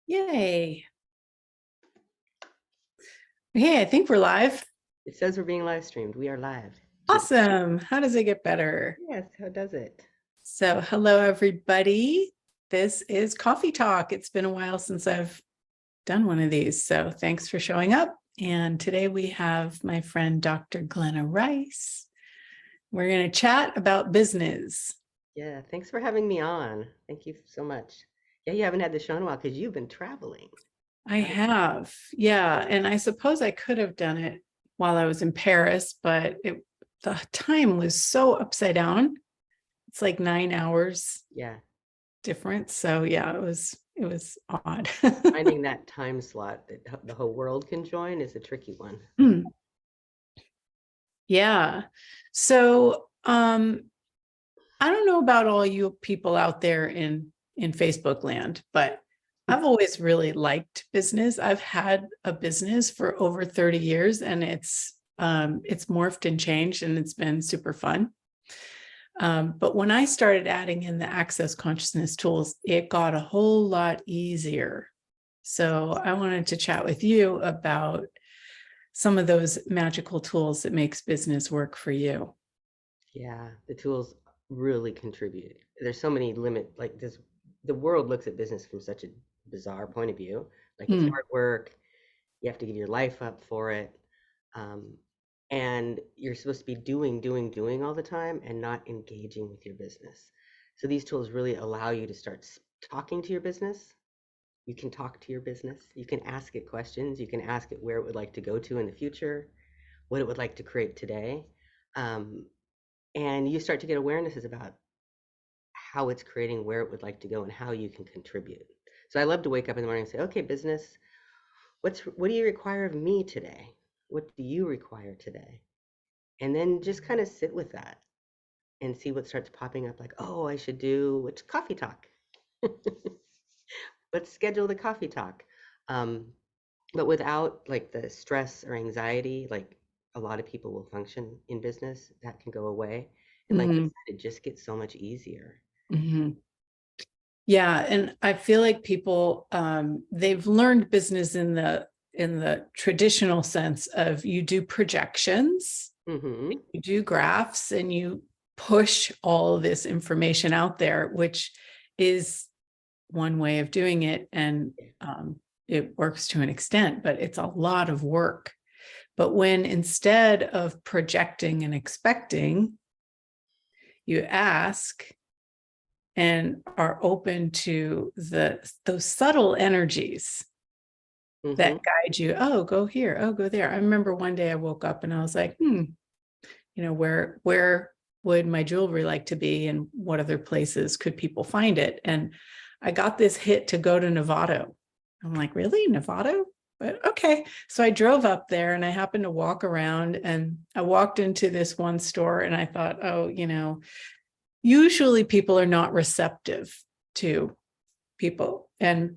Yay. Okay, I think we're live. It says we're being live streamed. We are live. Awesome. How does it get better? Yes, how does it? So, hello, everybody. This is Coffee Talk. It's been a while since I've done one of these. So, thanks for showing up. And today we have my friend, Dr. Glenna Rice. We're going to chat about business. Yeah, thanks for having me on. Thank you so much. Yeah, you haven't had the show in a while because you've been traveling. I have. Yeah. And I suppose I could have done it while I was in Paris, but the time was so upside down. It's like 9 hours Yeah, difference. So yeah, it was odd. finding that time slot that the whole world can join is a tricky one. Yeah. So I don't know about all you people out there in Facebook land, but I've always really liked business. I've had a business for over 30 years and it's morphed and changed and it's been super fun. But when I started adding in the access consciousness tools, it got a whole lot easier. So I wanted to chat with you about some of those magical tools that makes business work for you. Yeah, the tools really contribute. There's so many like this, the world looks at business from such a bizarre point of view. Like it's Mm, hard work, you have to give your life up for it. Um, and you're supposed to be doing all the time and not engaging with your business. So these tools really allow you to start talking to your business. You can talk to your business. You can ask it questions. You can ask it where it would like to go to in the future, what it would like to create today. Um, and you start to get awarenesses about how it's creating, where it would like to go, and how you can contribute. So I love to wake up in the morning and say, okay, business, what do you require of me today? What do you require today? And then just kind of sit with that and see what starts popping up like, oh, I should do what's coffee talk. Let's schedule the coffee talk. Um, but without like the stress or anxiety, like a lot of people will function in business, that can go away. And like you mhm, said, it just gets so much easier. mhm. Yeah, and I feel like people they've learned business in the traditional sense of you do projections, Mm-hmm. you do graphs, and you push all of this information out there, which is one way of doing it, and it works to an extent, but it's a lot of work. But when instead of projecting and expecting, you ask and are open to those subtle energies Mm-hmm. that guide you. Oh, go here. Oh, go there. I remember one day I woke up and I was like, where would my jewelry like to be, and what other places could people find it? And I got this hit to go to Novato. I'm like, really, Novato? But okay. So I drove up there and I happened to walk around and I walked into this one store and I thought, oh, usually people are not receptive to people, and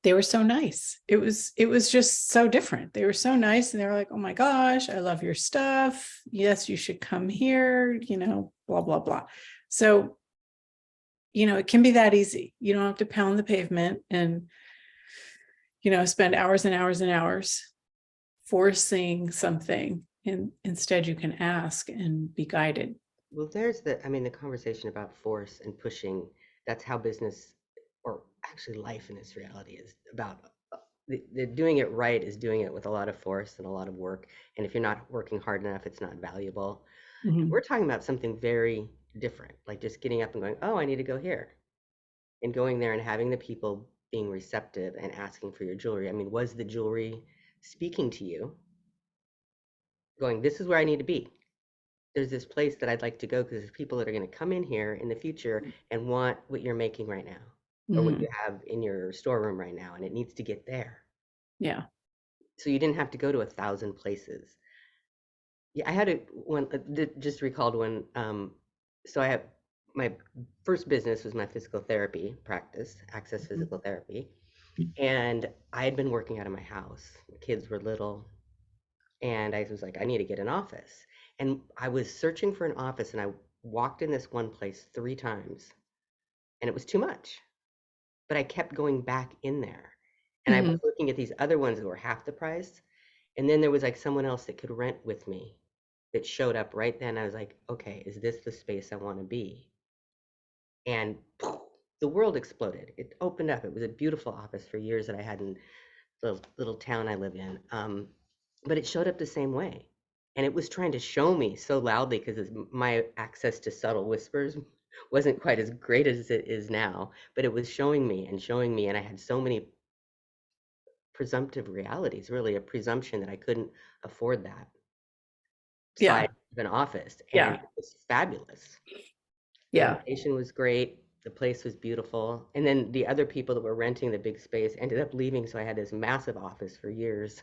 they were so nice. It was just so different. They were so nice and they were like, oh my gosh, I love your stuff, yes, you should come here, blah blah blah. So it can be that easy. You don't have to pound the pavement and spend hours and hours and hours forcing something, and instead you can ask and be guided. Well, there's the conversation about force and pushing, that's how business, or actually life in its reality, is about. The doing it right is doing it with a lot of force and a lot of work. And if you're not working hard enough, it's not valuable. Mhm. We're talking about something very different, like just getting up and going, oh, I need to go here. And going there and having the people being receptive and asking for your jewelry. I mean, was the jewelry speaking to you, going, this is where I need to be? There's this place that I'd like to go because there's people that are going to come in here in the future and want what you're making right now or what you Mhm. have in your storeroom right now, and it needs to get there. Yeah. So you didn't have to go to 1,000 places. Yeah, I had a one just recalled one. So I have my first business was my physical therapy practice, Access Physical Therapy, and I had been working out of my house. The kids were little, and I was like, I need to get an office. And I was searching for an office, and I walked in this one place 3 times, and it was too much. But I kept going back in there. And I was looking at these other ones that were half the price. And then there was like someone else that could rent with me that showed up right then. I was like, okay, is this the space I want to be? And the world exploded. It opened up. It was a beautiful office for years that I had in the little town I live in. But it showed up the same way. And it was trying to show me so loudly because my access to subtle whispers wasn't quite as great as it is now, but it was showing me and showing me. And I had so many presumptive realities, really a presumption that I couldn't afford that Yeah. size of an office. And Yeah. it was fabulous. The Yeah. location was great. The place was beautiful. And then the other people that were renting the big space ended up leaving. So I had this massive office for years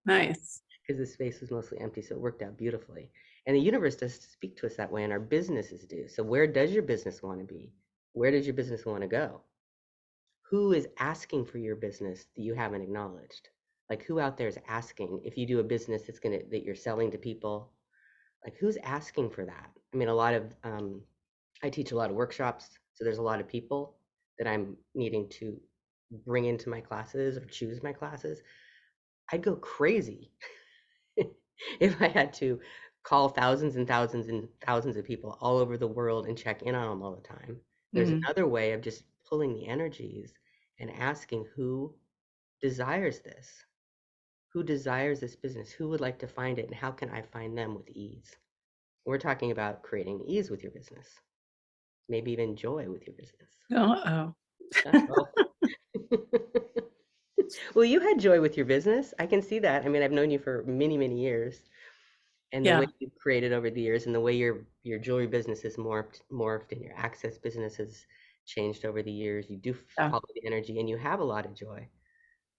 Nice. because the space was mostly empty. So it worked out beautifully. And the universe does speak to us that way, and our businesses do. So where does your business want to be? Where does your business want to go? Who is asking for your business that you haven't acknowledged? Like who out there is asking if you do a business that you're selling to people? Like who's asking for that? I mean, I teach a lot of workshops, so there's a lot of people that I'm needing to bring into my classes or choose my classes. I'd go crazy if I had to call thousands and thousands and thousands of people all over the world and check in on them all the time. There's Mhm. another way of just pulling the energies and asking who desires this, who desires this business, who would like to find it, and how can I find them with ease? We're talking about creating ease with your business, maybe even joy with your business. Uh-oh. Uh-oh. Well, you had joy with your business. I can see that. I mean, I've known you for many, many years, and the way Yeah. you've created over the years, and the way your jewelry business has morphed, and your access business has changed over the years. You do Yeah. follow the energy, and you have a lot of joy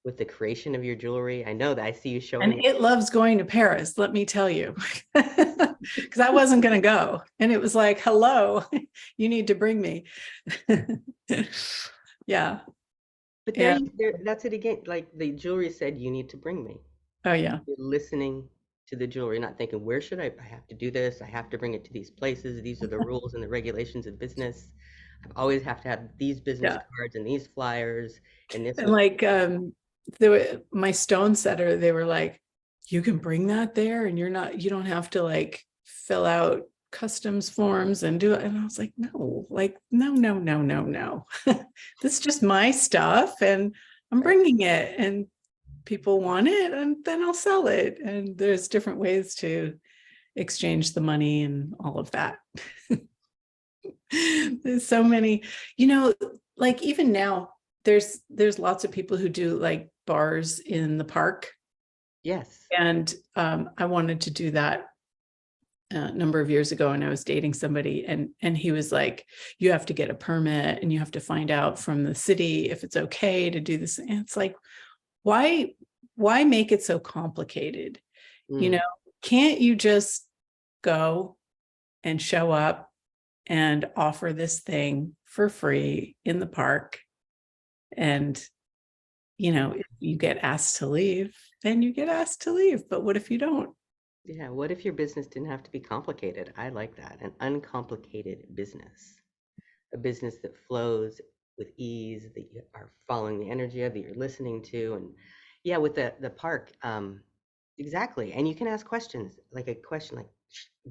with the creation of your jewelry. I know that I see you And showing it. it loves going to Paris, let me tell you, because I wasn't going to go. And it was like, hello, you need to bring me. Yeah. But Yeah. that's it again. Like the jewelry said, you need to bring me. Oh, yeah. You're listening to the jewelry, not thinking, where should I have to do this? I have to bring it to these places. These are the rules and the regulations of business. I always have to have these business Yeah. cards and these flyers. And this And was, like, my stone setter, they were like, you can bring that there and you don't have to like fill out customs forms and do it. And I was like, no, like, no, no, no, no, no. This is just my stuff and I'm right. bringing it and people want it and then I'll sell it. And there's different ways to exchange the money and all of that. There's so many, like even now, there's lots of people who do like bars in the park. Yes. And I wanted to do that a number of years ago, and I was dating somebody, and he was like, you have to get a permit and you have to find out from the city if it's okay to do this. And it's like, why make it so complicated? You know, Mm. can't you just go and show up and offer this thing for free in the park? And, if you get asked to leave, then you get asked to leave. But what if you don't? Yeah. What if your business didn't have to be complicated? I like that. An uncomplicated business, a business that flows with ease, that you are following the energy of, that you're listening to. And yeah, with the park, exactly. And you can ask questions, like a question like,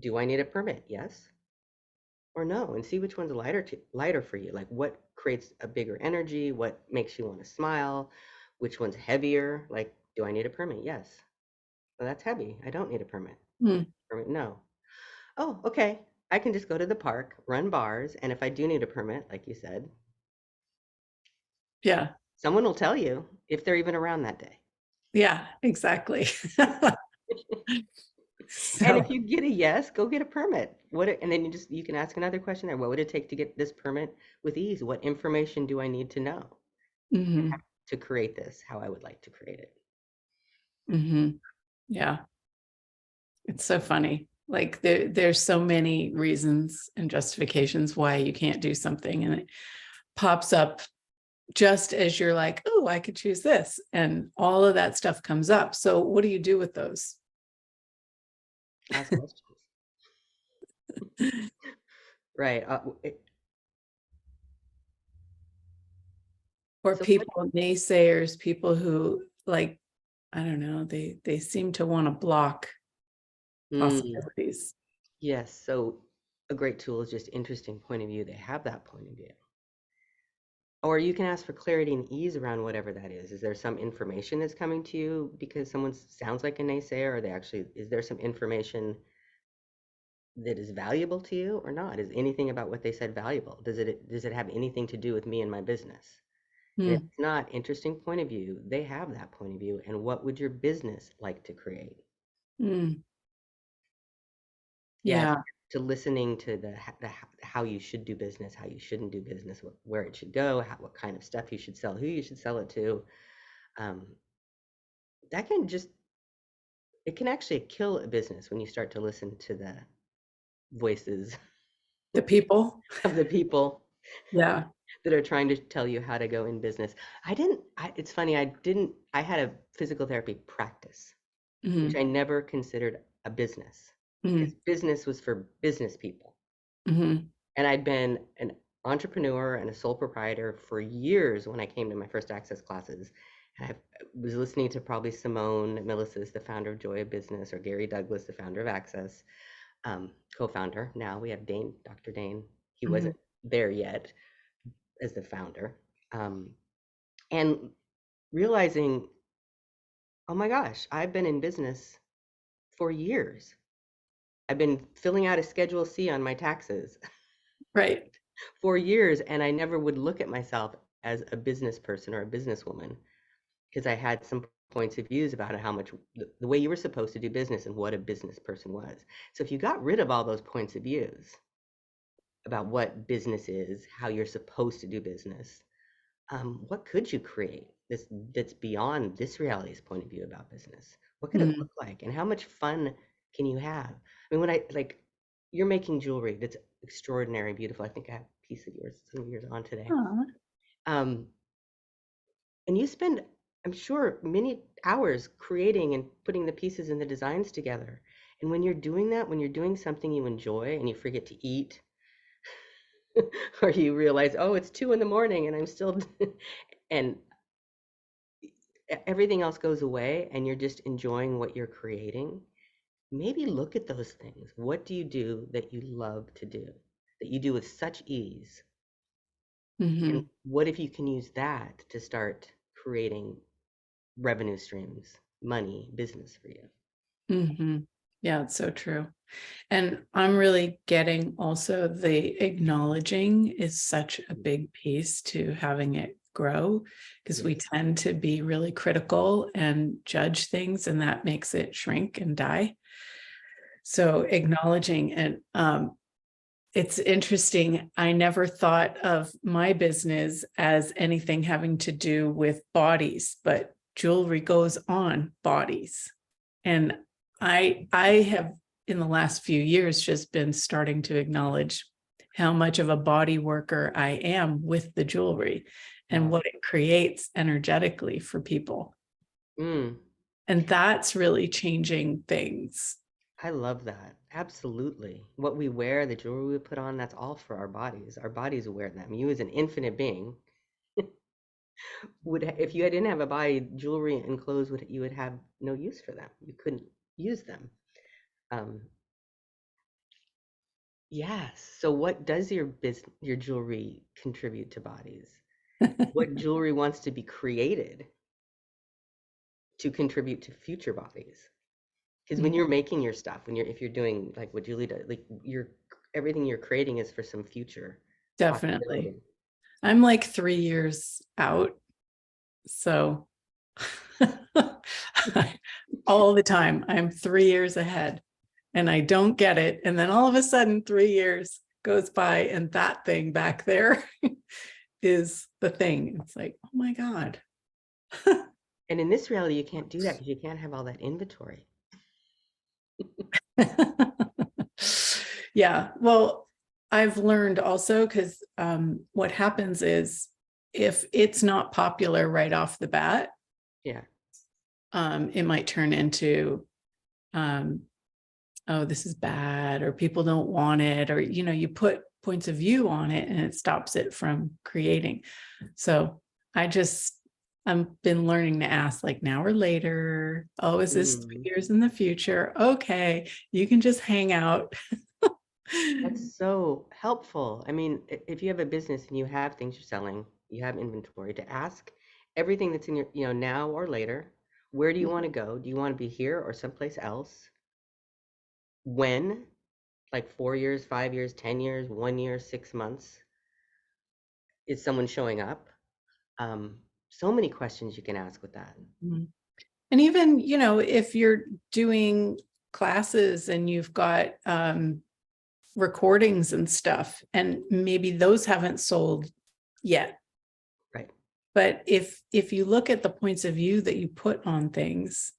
do I need a permit? Yes or no, and see which one's lighter for you. Like what creates a bigger energy, what makes you want to smile, which one's heavier. Like, do I need a permit? Yes. Well, that's heavy. I don't need a permit. Hmm. Permit? No. Oh, okay. I can just go to the park, run bars, and if I do need a permit, like you said, Yeah. someone will tell you if they're even around that day. Yeah, exactly. And if So, you get a yes, go get a permit. And then you can ask another question there. What would it take to get this permit with ease? What information do I need to know mhm, to create this? How I would like to create it. mhm. Yeah, it's so funny. Like there's so many reasons and justifications why you can't do something, and it pops up just as you're like, oh, I could choose this, and all of that stuff comes up. So what do you do with those? Ask questions. Right. Or So what? people, naysayers, people who like, I don't know, they seem to want to block Mm, possibilities. yes. So a great tool is just interesting point of view. They have that point of view. Or you can ask for clarity and ease around whatever that is. Is there some information that's coming to you because someone sounds like a naysayer? Or they actually, is there some information that is valuable to you or not? Is anything about what they said valuable? Does it have anything to do with me and my business? And if Hmm. it's not interesting point of view, they have that point of view. And what would your business like to create? Hmm. Yeah, Yeah. to listening to how you should do business, how you shouldn't do business, where it should go, what kind of stuff you should sell, who you should sell it to. Um, that can just it can actually kill a business when you start to listen to the voices The people. of the people Yeah. that are trying to tell you how to go in business. It's funny, I had a physical therapy practice, which Hmm. I never considered a business because Hmm. business was for business people. Hmm. And I'd been an entrepreneur and a sole proprietor for years when I came to my first access classes. And I was listening to probably Simone Milasas, the founder of Joy of Business, or Gary Douglas, the founder of Access, co-founder. Now we have Dane, Dr. Dane. He Hmm. wasn't there yet as the founder. And realizing, oh my gosh, I've been in business for years. I've been filling out a Schedule C on my taxes Right. for years, and I never would look at myself as a business person or a businesswoman because I had some points of views about how much the way you were supposed to do business and what a business person was. So if you got rid of all those points of views about what business is, how you're supposed to do business, what could you create that's beyond this reality's point of view about business? What could it Hmm. look like, and how much fun can you have? I mean, when I like, you're making jewelry that's extraordinary, beautiful. I think I have a piece of yours, some of yours on today. Aw. Um, and you spend, I'm sure, many hours creating and putting the pieces and the designs together. And when you're doing that, when you're doing something you enjoy and you forget to eat, or you realize, oh, it's 2 in the morning and I'm still, and everything else goes away and you're just enjoying what you're creating, maybe look at those things. What do you do that you love to do, that you do with such ease? And Hmm. what if you can use that to start creating revenue streams, money, business for you? Hmm. Yeah, it's so true. And I'm really getting also the acknowledging is such a big piece to having it grow because we Yes. tend to be really critical and judge things, and that makes it shrink and die. So acknowledging and it's interesting. I never thought of my business as anything having to do with bodies, but jewelry goes on bodies. And I have in the last few years just been starting to acknowledge how much of a body worker I am with the jewelry and Wow. what it creates energetically for people. Mm, And that's really changing things. I love that. Absolutely. What we wear, the jewelry we put on, that's all for our bodies. Our bodies wear them. You, as an infinite being, if you didn't have a body, jewelry and clothes you would have no use for them. You couldn't use them. Um, yes. So, what does your jewelry contribute to bodies? What jewelry wants to be created to contribute to future bodies? Because when you're making your stuff, if you're doing like what Julie does, like everything you're creating is for some future Definitely. possibility. I'm like 3 years out. So all the time, I'm 3 years ahead and I don't get it. And then all of a sudden, 3 years goes by and that thing back there is the thing. It's like, oh my God. And in this reality, you can't do that because you can't have all that inventory. Yeah. Well, I've learned also because what happens is if it's not popular right off the bat, Yeah. it might turn into um, oh, this is bad, or people don't want it, or, you put points of view on it and it stops it from creating. So I've been learning to ask like now or later. Oh, is this 3 years in the future? Okay, you can just hang out. That's so helpful. I mean, if you have a business and you have things you're selling, you have inventory, to ask everything that's in your, now or later, where do you want to go? Do you want to be here or someplace else? When? Like 4 years, 5 years, 10 years, 1 year, 6 months? Is someone showing up? So many questions you can ask with that. Mhm. And even, if you're doing classes and you've got recordings and stuff, and maybe those haven't sold yet. Right. But if you look at the points of view that you put on things,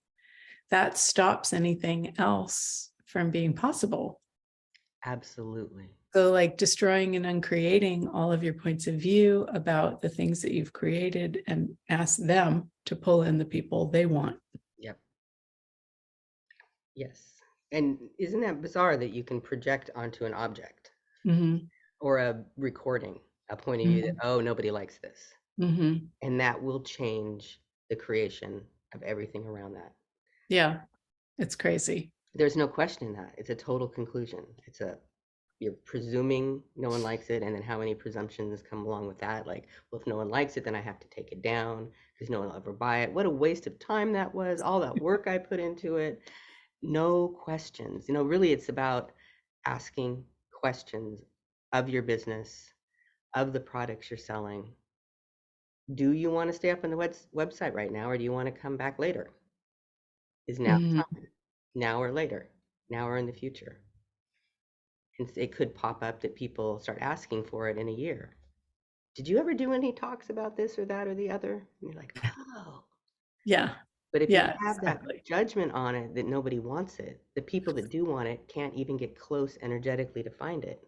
that stops anything else from being possible. Absolutely. So like destroying and uncreating all of your points of view about the things that you've created, and ask them to pull in the people they want. Yep. Yes. And isn't that bizarre that you can project onto an object Mm-hmm. or a recording a point of view that, Mm-hmm. oh, nobody likes this. Mm-hmm. And that will change the creation of everything around that. Yeah, it's crazy. There's no question in that. It's a total conclusion. You're presuming no one likes it, and then how many presumptions come along with that? Like, well, if no one likes it, then I have to take it down because no one will ever buy it. What a waste of time that was, all that work I put into it. No questions. Really it's about asking questions of your business, of the products you're selling. Do you want to stay up on the website right now, or do you want to come back later? Is now Mm-hmm. time? Now or later? Now or in the future? And it could pop up that people start asking for it in a year. Did you ever do any talks about this or that or the other? And you're like, no. Yeah. But if you Yeah, have that exactly. judgment on it that nobody wants it, the people that do want it can't even get close energetically to find it.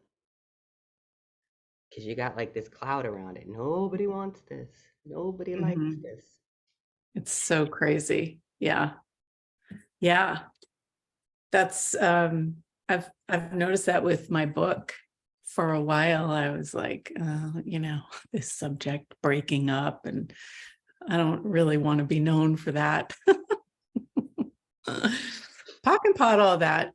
Because you got like this cloud around it. Nobody wants this. Nobody likes Mm-hmm. this. It's so crazy. Yeah. Yeah. That's I've noticed that with my book. For a while I was like, this subject breaking up, and I don't really want to be known for that. Pock and pot all that.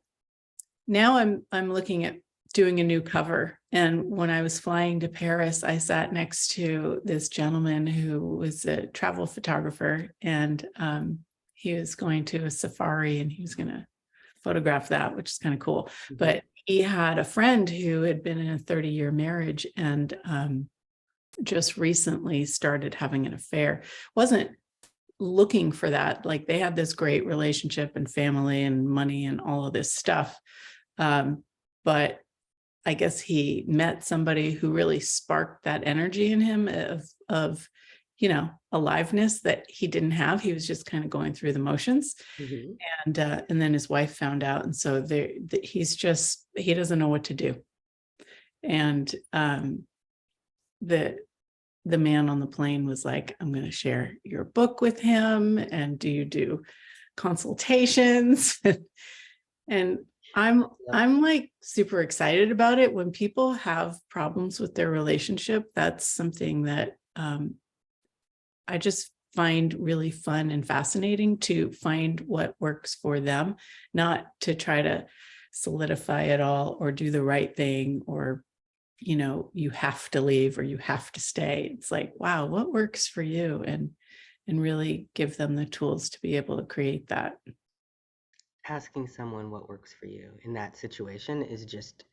Now I'm looking at doing a new cover. And when I was flying to Paris, I sat next to this gentleman who was a travel photographer, and he was going to a safari and he was going to photograph that, which is kind of cool. Mm-hmm. But he had a friend who had been in a 30-year marriage, and just recently started having an affair. Wasn't looking for that. Like, they had this great relationship and family and money and all of this stuff. But I guess he met somebody who really sparked that energy in him of aliveness that he didn't have. He was just kind of going through the motions. Mm-hmm. And then his wife found out, and so he doesn't know what to do. And the man on the plane was like, I'm going to share your book with him, and do you do consultations? And I'm like super excited about it. When people have problems with their relationship, that's something that I just find really fun and fascinating, to find what works for them, not to try to solidify it all or do the right thing, or you have to leave or you have to stay. It's like, wow, what works for you? And really give them the tools to be able to create that. Asking someone what works for you in that situation is just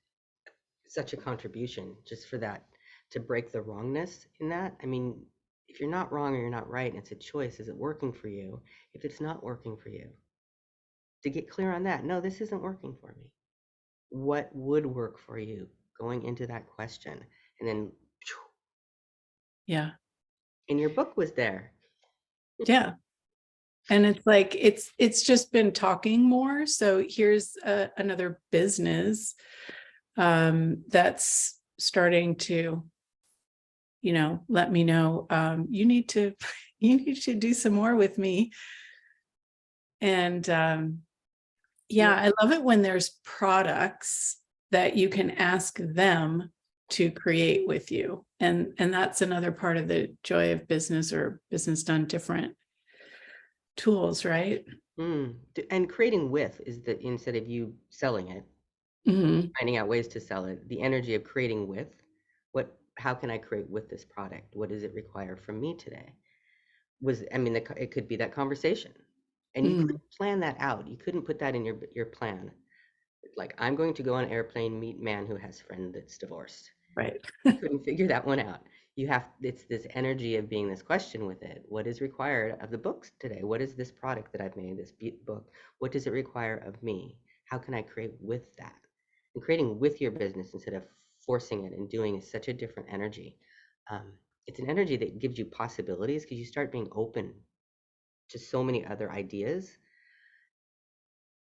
such a contribution, just for that, to break the wrongness in that. I mean, if you're not wrong or you're not right, and it's a choice, is it working for you? If it's not working for you, to get clear on that. No, this isn't working for me. What would work for you, going into that question? And then, Yeah. and your book was there. Yeah. And it's like, it's just been talking more. So here's another business that's starting to, let me know, you need to do some more with me. And yeah, I love it when there's products that you can ask them to create with you. And that's another part of the joy of business, or business done different tools, right? And creating with is the, instead of you selling it, Hmm. finding out ways to sell it, the energy of creating with, how can I create with this product? What does it require from me today? I mean, it could be that conversation. And you Mm, couldn't plan that out. You couldn't put that in your plan. Like, I'm going to go on an airplane, meet man who has friend that's divorced. right. You couldn't figure that one out. It's this energy of being this question with it. What is required of the books today? What is this product that I've made, this book? What does it require of me? How can I create with that? And creating with your business instead of forcing it and doing is such a different energy. Um, it's an energy that gives you possibilities because you start being open to so many other ideas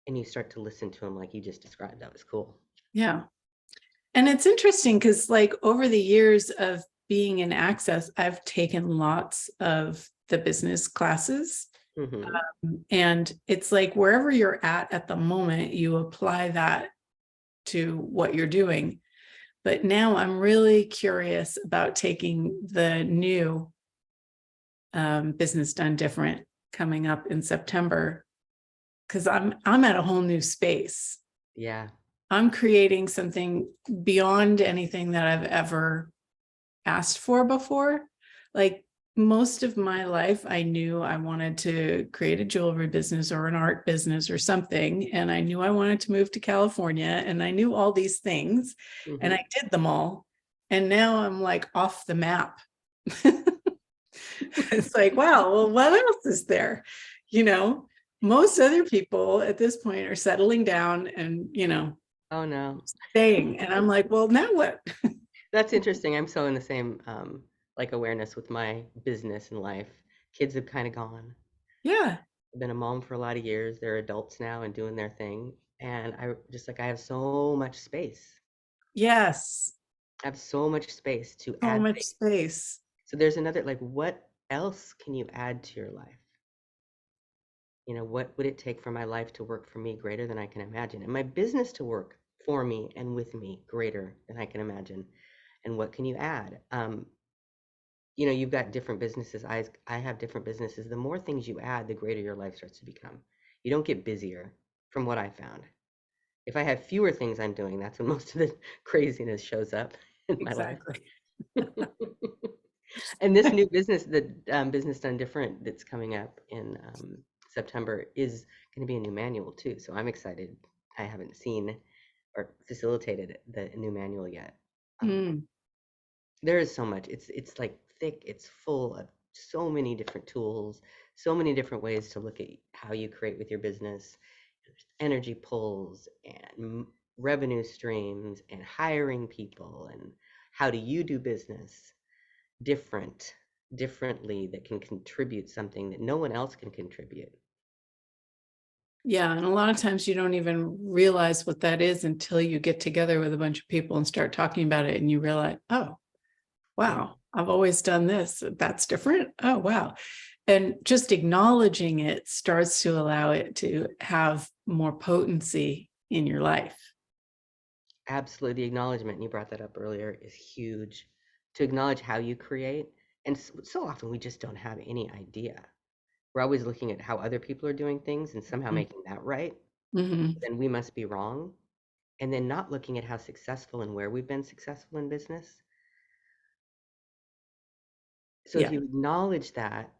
and you start to listen to them like you just described. That was cool. Yeah. And it's interesting because, like, over the years of being in Access, I've taken lots of the business classes. Hmm. And it's like wherever you're at the moment, you apply that to what you're doing. But now I'm really curious about taking the new Business Done Different coming up in September, because I'm at a whole new space. Yeah. I'm creating something beyond anything that I've ever asked for before. Like, most of my life, I knew I wanted to create a jewelry business or an art business or something. And I knew I wanted to move to California, and I knew all these things, and Hmm. I did them all. And now I'm like off the map. It's like, wow, well, what else is there? You know, most other people at this point are settling down and, Oh no. staying. And I'm like, well, now what? That's interesting. I'm so in the same like awareness with my business and life. Kids have kind of gone. Yeah. I've been a mom for a lot of years. They're adults now and doing their thing. And I have so much space. Yes. I have so much space to So add much things. space. So there's another, like, what else can you add to your life? What would it take for my life to work for me greater than I can imagine? And my business to work for me and with me greater than I can imagine? And what can you add? You've got different businesses. I have different businesses. The more things you add, the greater your life starts to become. You don't get busier, from what I found. If I have fewer things I'm doing, that's when most of the craziness shows up in my life. Exactly. And this new business, the Business Done Different, that's coming up in September, is going to be a new manual too. So I'm excited. I haven't seen or facilitated the new manual yet. Um, Mm, there is so much. It's like thick. It's full of so many different tools, so many different ways to look at how you create with your business. There's energy pulls and revenue streams and hiring people and how do you do business differently that can contribute something that no one else can contribute. yeah. And a lot of times you don't even realize what that is until you get together with a bunch of people and start talking about it. And you realize, oh, Yeah, wow, I've always done this. That's different. Oh, wow. And just acknowledging it starts to allow it to have more potency in your life. absolutely. The acknowledgement, and you brought that up earlier, is huge. To acknowledge how you create. And so often we just don't have any idea. We're always looking at how other people are doing things and somehow making that right. Mm-hmm. Then we must be wrong. And then not looking at how successful and where we've been successful in business. So if Yeah. you acknowledge that,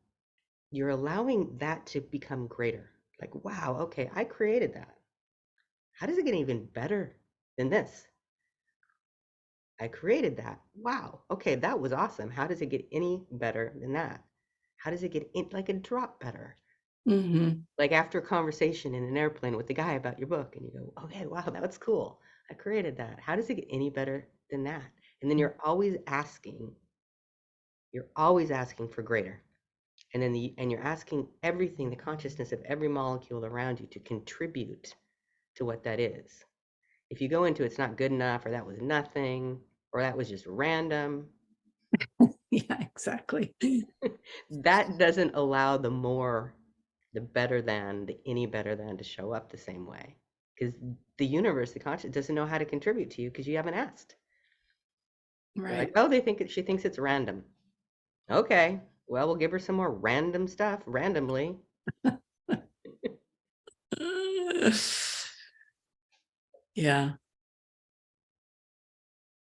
you're allowing that to become greater. Like, wow, okay, I created that. How does it get even better than this? I created that. Wow, okay, that was awesome. How does it get any better than that? How does it get like a drop better? Mm-hmm. Like after a conversation in an airplane with the guy about your book, and you go, okay, wow, that was cool. I created that. How does it get any better than that? And then you're always asking for greater. And you're asking everything, the consciousness of every molecule around you to contribute to what that is. If you go into it's not good enough, or that was nothing, or that was just random, Yeah, exactly. that doesn't allow the better than, the any better than to show up the same way. Because the universe, the conscious, doesn't know how to contribute to you because you haven't asked. They're like, Right. oh, she thinks it's random. Okay, well, we'll give her some more random stuff randomly. Yeah.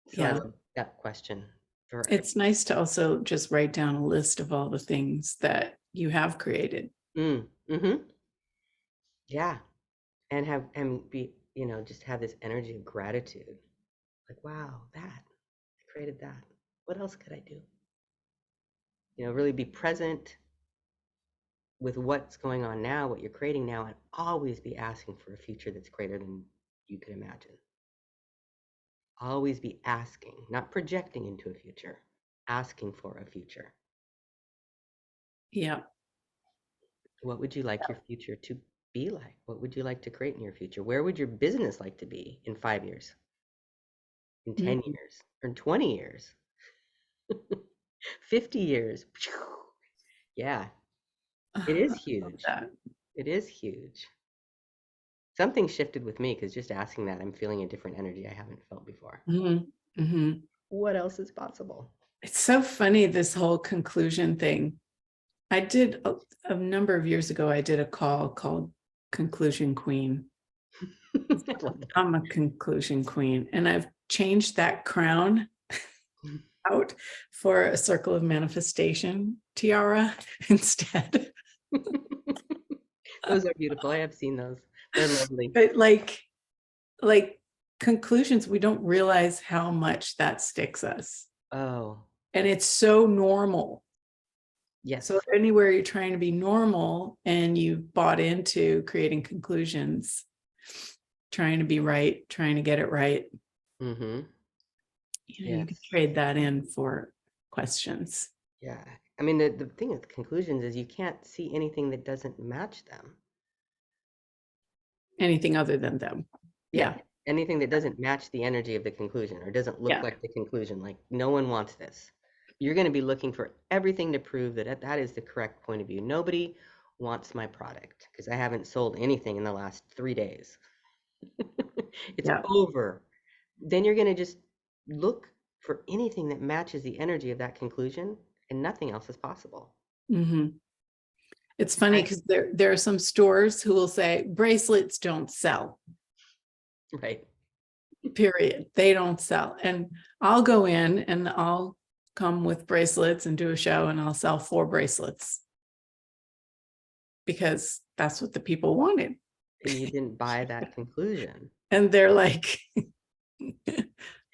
So I Yeah. love that question for It's nice to also just write down a list of all the things that you have created. mm-hmm. Yeah. And have and be, just have this energy of gratitude. Like, wow, I created that. What else could I do? Really be present with what's going on now, what you're creating now, and always be asking for a future that's greater than you could imagine. Always be asking, not projecting into a future, asking for a future. Yeah. What would you like your future to be like? What would you like to create in your future? Where would your business like to be in 5 years, in 10 Mhm. years, or in 20 years, 50 years? Yeah, I it is love huge. that. It is huge. Something shifted with me because just asking that, I'm feeling a different energy I haven't felt before. Mhm. Mhm. What else is possible? It's so funny, this whole conclusion thing. I did a number of years ago, I did a call called Conclusion Queen. I love that. I'm a conclusion queen, and I've changed that crown out for a circle of manifestation tiara instead. Those are beautiful. I have seen those. They're lovely. But like conclusions, we don't realize how much that sticks us. Oh, And it's so normal. So yes. anywhere you're trying to be normal and you bought into creating conclusions, trying to be right, trying to get it right, Mm-hmm. you can Yes. trade that in for questions. Yeah. I mean, the thing with conclusions is you can't see anything that doesn't match them. Anything other than them. Yeah. Yeah. Anything that doesn't match the energy of the conclusion or doesn't look Yeah. like the conclusion, like no one wants this. You're going to be looking for everything to prove that that is the correct point of view. Nobody wants my product because I haven't sold anything in the last 3 days. It's Yeah. over. Then you're going to just look for anything that matches the energy of that conclusion, and nothing else is possible. Mm-hmm. It's funny I, because there are some stores who will say bracelets don't sell, right. period. They don't sell. And I'll go in and I'll come with bracelets and do a show and I'll sell 4 bracelets because that's what the people wanted. And you didn't buy that conclusion. And they're like, And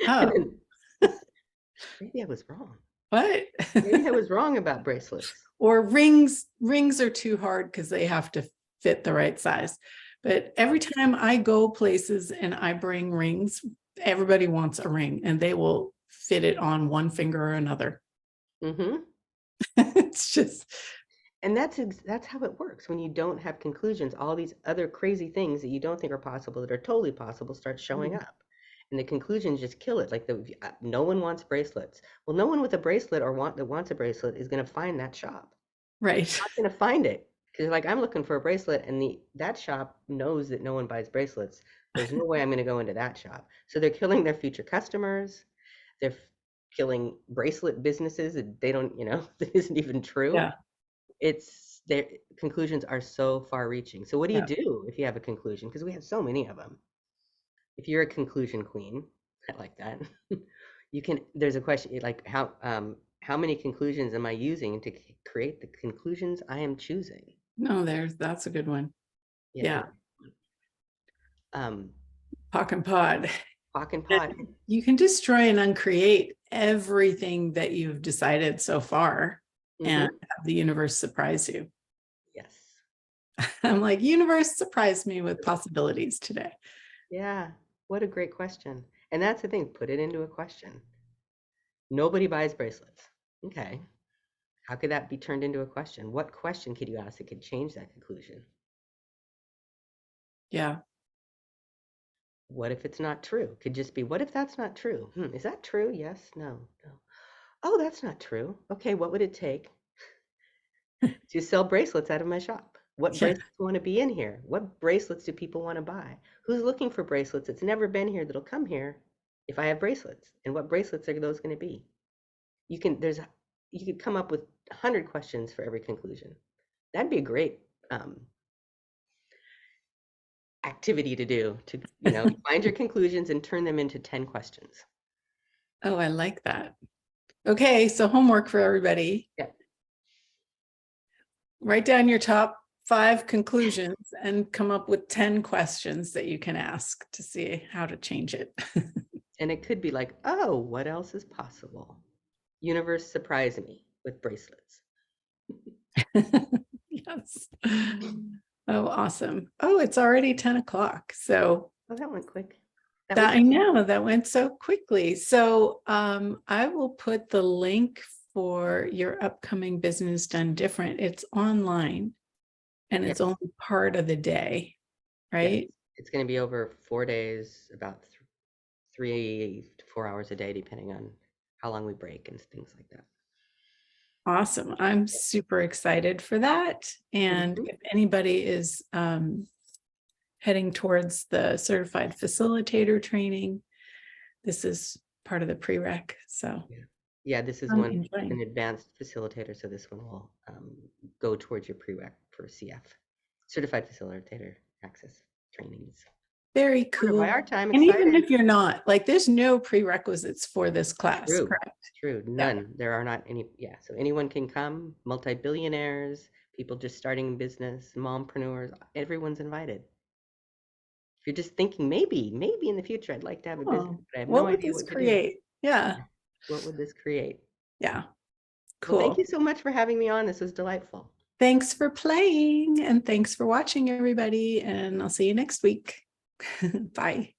oh, then maybe I was wrong. what? Maybe I was wrong about bracelets. Or rings are too hard because they have to fit the right size. But every time I go places and I bring rings, everybody wants a ring and they will fit it on one finger or another. Mm-hmm. It's just, And that's how it works. When you don't have conclusions, all these other crazy things that you don't think are possible that are totally possible start showing up. And the conclusions just kill it. Like no one wants bracelets. Well, no one with a bracelet or that wants a bracelet is going to find that shop. right. Not going to find it because like I'm looking for a bracelet, and that shop knows that no one buys bracelets. There's no way I'm going to go into that shop. So they're killing their future customers. They're killing bracelet businesses that they don't, that isn't even true. Yeah. It's their conclusions are so far reaching. So what do you Yeah. do if you have a conclusion? Because we have so many of them. If you're a conclusion queen, I like that. There's a question like how many conclusions am I using to create the conclusions I am choosing? No, that's a good one. Yeah, Yeah. um Pock and pod. Hawk and Pod. You can destroy and uncreate everything that you've decided so far and Mm-hmm. have the universe surprise you. Yes. I'm like, universe surprised me with possibilities today. Yeah. What a great question. And that's the thing, put it into a question. Nobody buys bracelets. Okay. How could that be turned into a question? What question could you ask that could change that conclusion? Yeah. What if it's not true? Could just be, what if that's not true? Is that true? Yes, no, no. Oh, that's not true. Okay, what would it take to sell bracelets out of my shop? What Yeah. bracelets want to be in here? What bracelets do people want to buy? Who's looking for bracelets that's never been here that'll come here if I have bracelets, and what bracelets are those going to be? You could come up with 100 questions for every conclusion. That'd be a great activity to do, to find your conclusions and turn them into 10 questions. Oh, I like that. Okay, so homework for everybody. Yeah. Write down your top 5 conclusions and come up with 10 questions that you can ask to see how to change it. And it could be like, oh, what else is possible? Universe, surprise me with bracelets. Yes. Oh, awesome. Oh, it's already 10 o'clock. So Oh, that went quick. I know that went so quickly. So I will put the link for your upcoming Business Done Different. It's online and it's only part of the day, right? It's going to be over 4 days, about 3 to 4 hours a day, depending on how long we break and things like that. Awesome. I'm super excited for that. And if anybody is heading towards the certified facilitator training, this is part of the prereq. So yeah, this is an advanced facilitator. So this one will go towards your prereq for CF, certified facilitator access trainings. Very cool. By our time, and even if you're not, like, there's no prerequisites for this class, True. correct? True. None. Yeah. There are not any. Yeah. So anyone can come, multi-billionaires, people just starting business, mompreneurs, everyone's invited. If you're just thinking, maybe in the future, I'd like to have a business, but I have no idea what to create? Yeah. What would this create? Yeah. Cool. Well, thank you so much for having me on. This was delightful. Thanks for playing, and thanks for watching, everybody. And I'll see you next week. Bye.